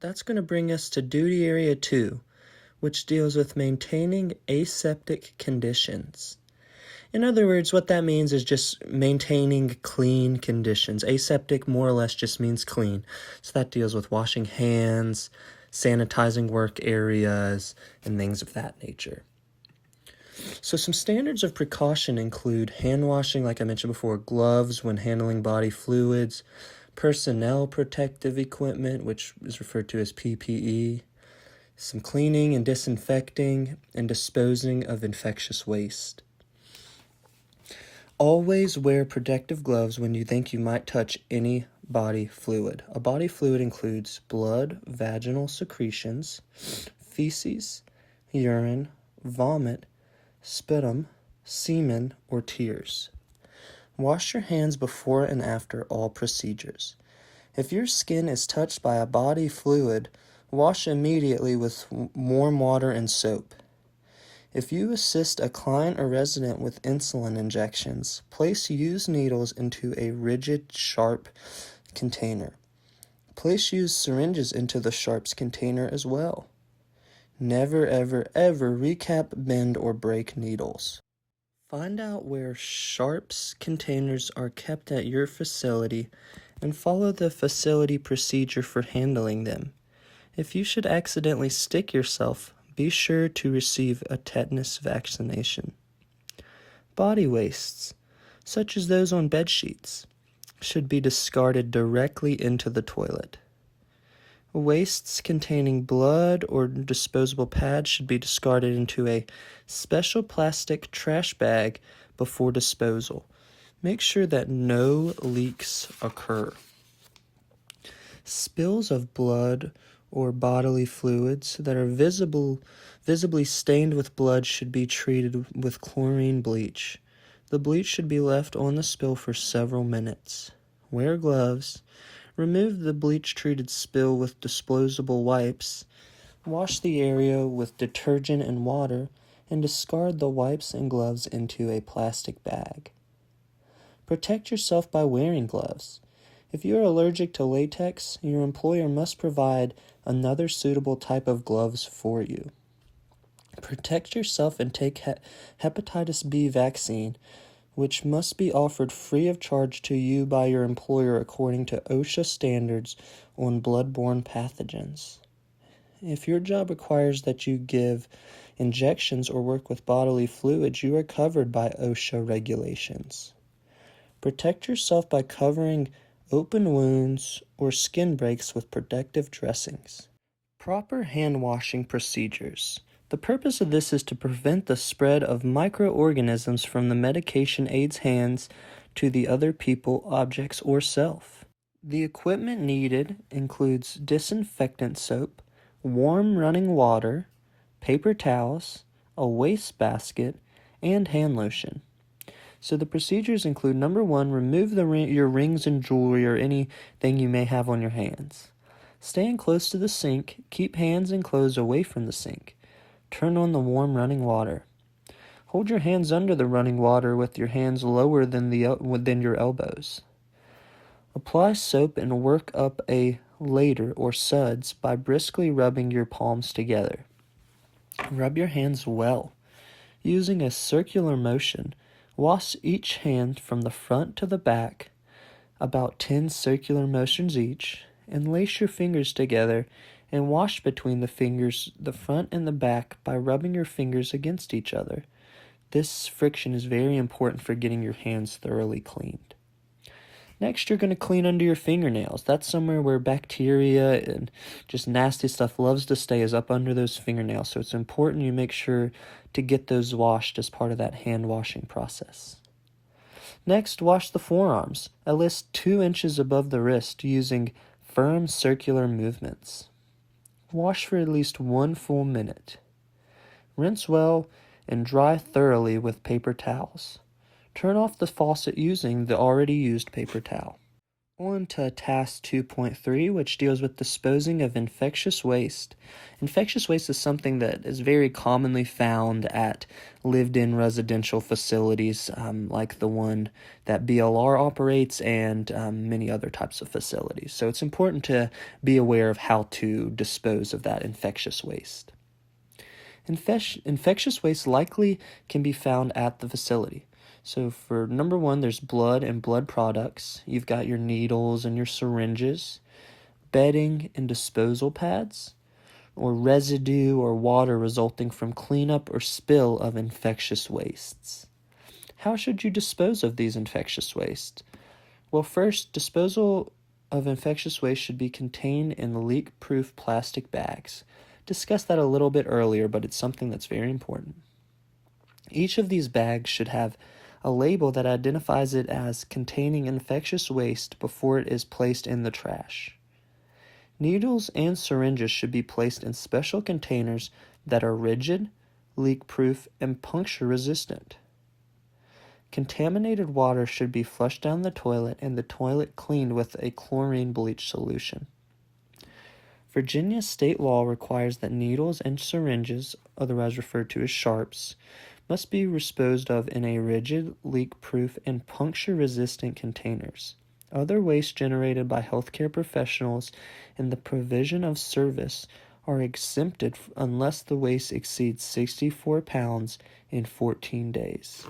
that's going to bring us to duty area 2, which deals with maintaining aseptic conditions. In other words, what that means is just maintaining clean conditions. Aseptic more or less just means clean. So that deals with washing hands, sanitizing work areas, and things of that nature. So some standards of precaution include hand washing, like I mentioned before, gloves when handling body fluids, personnel protective equipment, which is referred to as PPE, some cleaning and disinfecting, and disposing of infectious waste. Always wear protective gloves when you think you might touch any body fluid. A body fluid includes blood, vaginal secretions, feces, urine, vomit, sputum, semen, or tears. Wash your hands before and after all procedures. If your skin is touched by a body fluid, wash immediately with warm water and soap. If you assist a client or resident with insulin injections, place used needles into a rigid, sharp container. Place used syringes into the sharps container as well. Never, ever, ever recap, bend, or break needles. Find out where sharps containers are kept at your facility and follow the facility procedure for handling them. If you should accidentally stick yourself, be sure to receive a tetanus vaccination. Body wastes, such as those on bed sheets, should be discarded directly into the toilet. Wastes containing blood or disposable pads should be discarded into a special plastic trash bag before disposal. Make sure that no leaks occur. Spills of blood or bodily fluids that are visibly stained with blood should be treated with chlorine bleach. The bleach should be left on the spill for several minutes. Wear gloves. Remove the bleach-treated spill with disposable wipes. Wash the area with detergent and water, and discard the wipes and gloves into a plastic bag. Protect yourself by wearing gloves. If you are allergic to latex, your employer must provide another suitable type of gloves for you. Protect yourself and take hepatitis B vaccine, which must be offered free of charge to you by your employer according to OSHA standards on bloodborne pathogens. If your job requires that you give injections or work with bodily fluids, you are covered by OSHA regulations. Protect yourself by covering open wounds or skin breaks with protective dressings. Proper hand washing procedures. The purpose of this is to prevent the spread of microorganisms from the medication aid's hands to the other people, objects, or self. The equipment needed includes disinfectant soap, warm running water, paper towels, a waste basket, and hand lotion. So the procedures include, number 1, remove your rings and jewelry or anything you may have on your hands. Stand close to the sink. Keep hands and clothes away from the sink. Turn on the warm running water. Hold your hands under the running water with your hands lower than your elbows. Apply soap and work up a ladder or suds by briskly rubbing your palms together. Rub your hands well. Using a circular motion, wash each hand from the front to the back, about 10 circular motions each, and lace your fingers together and wash between the fingers, the front and the back, by rubbing your fingers against each other. This friction is very important for getting your hands thoroughly cleaned. Next, you're going to clean under your fingernails. That's somewhere where bacteria and just nasty stuff loves to stay, is up under those fingernails. So it's important you make sure to get those washed as part of that hand washing process. Next, wash the forearms, at least 2 inches above the wrist, using firm circular movements. Wash for at least 1 full minute. Rinse well and dry thoroughly with paper towels. Turn off the faucet using the already used paper towel. On to task 2.3, which deals with disposing of infectious waste. Infectious waste is something that is very commonly found at lived-in residential facilities, like the one that BLR operates, and many other types of facilities. So it's important to be aware of how to dispose of that infectious waste. Infectious waste likely can be found at the facility. So for number one, there's blood and blood products. You've got your needles and your syringes, bedding and disposal pads, or residue or water resulting from cleanup or spill of infectious wastes. How should you dispose of these infectious wastes? Well, first, disposal of infectious waste should be contained in leak-proof plastic bags. Discussed that a little bit earlier, but it's something that's very important. Each of these bags should have a label that identifies it as containing infectious waste before it is placed in the trash. Needles and syringes should be placed in special containers that are rigid, leak-proof, and puncture-resistant. Contaminated water should be flushed down the toilet and the toilet cleaned with a chlorine bleach solution. Virginia state law requires that needles and syringes, otherwise referred to as sharps, must be disposed of in a rigid, leak-proof, and puncture-resistant containers. Other waste generated by healthcare professionals in the provision of service are exempted unless the waste exceeds 64 pounds in 14 days.